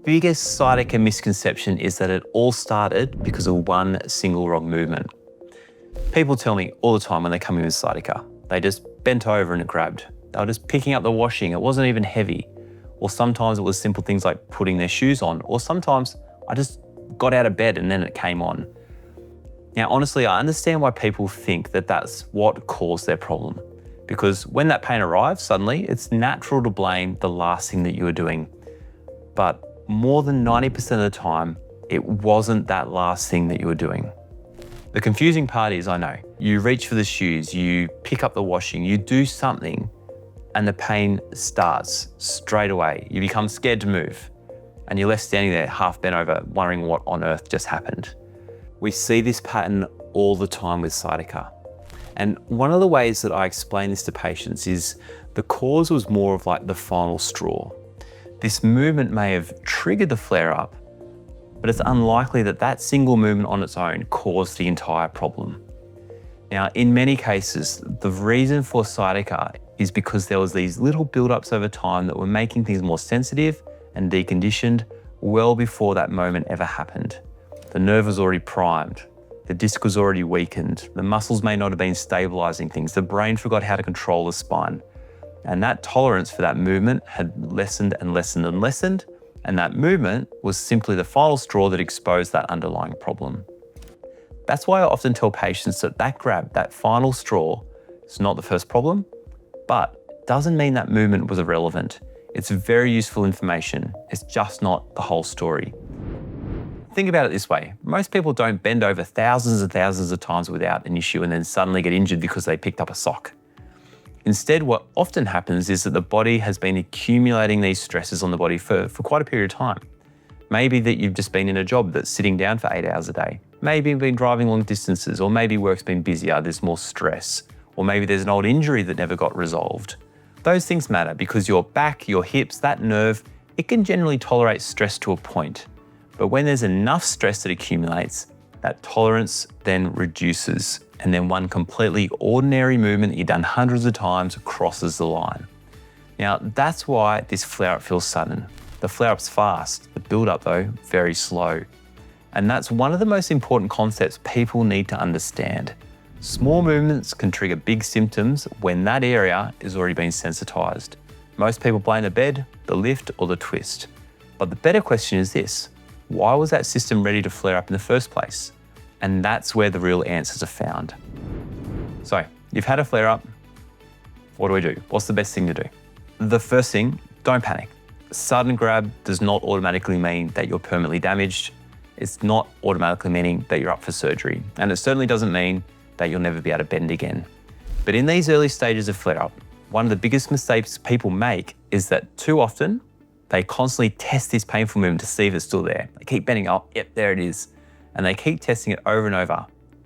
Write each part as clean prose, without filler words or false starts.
biggest sciatica misconception is that it all started because of one single wrong movement. People tell me all the time when they come in with sciatica, they just bent over and it grabbed. They were just picking up the washing, it wasn't even heavy. Or sometimes it was simple things like putting their shoes on, or sometimes I just got out of bed and then it came on. Now, honestly, I understand why people think that that's what caused their problem. Because when that pain arrives suddenly, it's natural to blame the last thing that you were doing. But more than 90% of the time, it wasn't that last thing that you were doing. The confusing part is, I know, you reach for the shoes, you pick up the washing, you do something, and the pain starts straight away. You become scared to move, and you're left standing there half bent over, wondering what on earth just happened. We see this pattern all the time with sciatica. And one of the ways that I explain this to patients is the cause was more of like the final straw. This movement may have triggered the flare-up, but it's unlikely that that single movement on its own caused the entire problem. Now, in many cases, the reason for sciatica is because there was these little build-ups over time that were making things more sensitive and deconditioned well before that moment ever happened. The nerve was already primed, the disc was already weakened, the muscles may not have been stabilizing things, the brain forgot how to control the spine. And that tolerance for that movement had lessened and lessened and lessened, and that movement was simply the final straw that exposed that underlying problem. That's why I often tell patients that that grab, that final straw, is not the first problem, but doesn't mean that movement was irrelevant. It's very useful information. It's just not the whole story. Think about it this way. Most people don't bend over thousands and thousands of times without an issue and then suddenly get injured because they picked up a sock. Instead, what often happens is that the body has been accumulating these stresses on the body for quite a period of time. Maybe that you've just been in a job that's sitting down for 8 hours a day. Maybe you've been driving long distances, or maybe work's been busier, there's more stress. Or maybe there's an old injury that never got resolved. Those things matter because your back, your hips, that nerve, it can generally tolerate stress to a point. But when there's enough stress that accumulates, that tolerance then reduces. And then one completely ordinary movement that you've done hundreds of times crosses the line. Now, that's why this flare-up feels sudden. The flare-up's fast, the build-up though, very slow. And that's one of the most important concepts people need to understand. Small movements can trigger big symptoms when that area is already been sensitized. Most people blame the bed, the lift, or the twist. But the better question is this: why was that system ready to flare up in the first place? And that's where the real answers are found. So, you've had a flare up. What do? What's the best thing to do? The first thing, don't panic. Sudden grab does not automatically mean that you're permanently damaged. It's not automatically meaning that you're up for surgery. And it certainly doesn't mean that you'll never be able to bend again. But in these early stages of flare up, one of the biggest mistakes people make is that too often they constantly test this painful movement to see if it's still there. They keep bending up, yep, there it is. And they keep testing it over and over.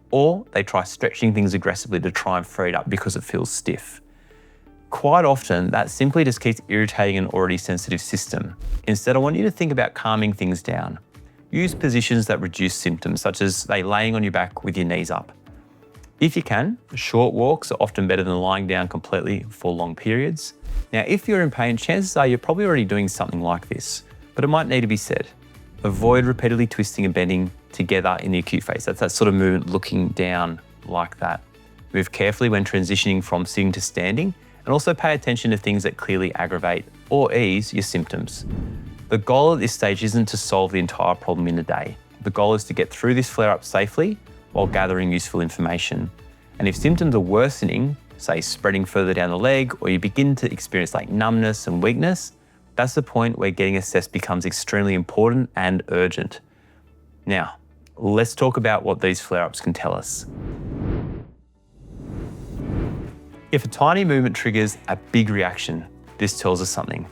Or they try stretching things aggressively to try and free it up because it feels stiff. Quite often, that simply just keeps irritating an already sensitive system. Instead, I want you to think about calming things down. Use positions that reduce symptoms, such as laying on your back with your knees up. If you can, short walks are often better than lying down completely for long periods. Now, if you're in pain, chances are you're probably already doing something like this, but it might need to be said. Avoid repeatedly twisting and bending together in the acute phase. That's that sort of movement looking down like that. Move carefully when transitioning from sitting to standing, and also pay attention to things that clearly aggravate or ease your symptoms. The goal at this stage isn't to solve the entire problem in a day. The goal is to get through this flare-up safely while gathering useful information. And if symptoms are worsening, say spreading further down the leg, or you begin to experience like numbness and weakness, that's the point where getting assessed becomes extremely important and urgent. Now, let's talk about what these flare-ups can tell us. If a tiny movement triggers a big reaction, this tells us something.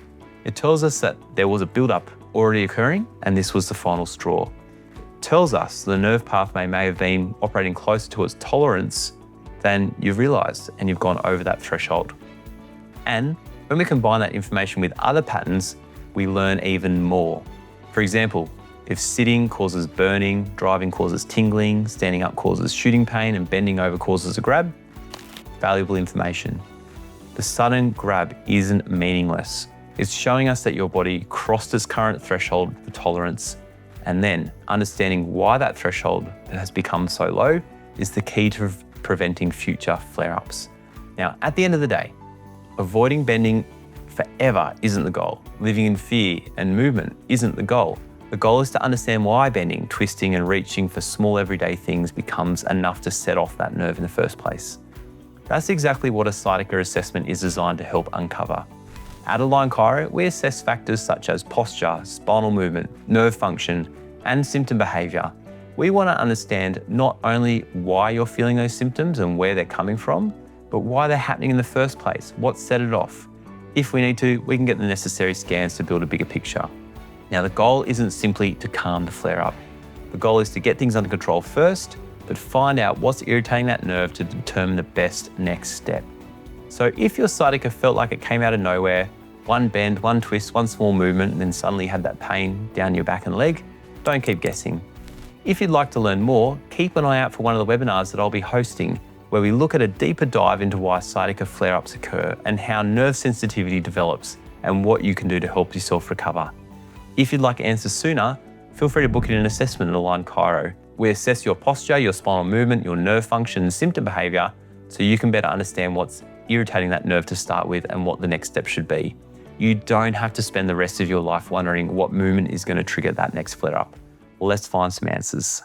It tells us that there was a build-up already occurring, and this was the final straw. It tells us the nerve pathway may have been operating closer to its tolerance than you've realized, and you've gone over that threshold. And when we combine that information with other patterns, we learn even more. For example, if sitting causes burning, driving causes tingling, standing up causes shooting pain, and bending over causes a grab, valuable information. The sudden grab isn't meaningless. It's showing us that your body crossed its current threshold for tolerance, and then understanding why that threshold has become so low is the key to preventing future flare-ups. Now, at the end of the day, avoiding bending forever isn't the goal. Living in fear and movement isn't the goal. The goal is to understand why bending, twisting, and reaching for small everyday things becomes enough to set off that nerve in the first place. That's exactly what a sciatica assessment is designed to help uncover. At Aligned Chiro, we assess factors such as posture, spinal movement, nerve function, and symptom behaviour. We want to understand not only why you're feeling those symptoms and where they're coming from, but why they're happening in the first place, what set it off. If we need to, we can get the necessary scans to build a bigger picture. Now, the goal isn't simply to calm the flare-up. The goal is to get things under control first, but find out what's irritating that nerve to determine the best next step. So if your sciatica felt like it came out of nowhere, one bend, one twist, one small movement, and then suddenly had that pain down your back and leg, don't keep guessing. If you'd like to learn more, keep an eye out for one of the webinars that I'll be hosting, where we look at a deeper dive into why sciatica flare-ups occur and how nerve sensitivity develops and what you can do to help yourself recover. If you'd like answers sooner, feel free to book in an assessment at Aligned Chiro. We assess your posture, your spinal movement, your nerve function, and symptom behaviour so you can better understand what's irritating that nerve to start with and what the next step should be. You don't have to spend the rest of your life wondering what movement is going to trigger that next flare-up. Let's find some answers.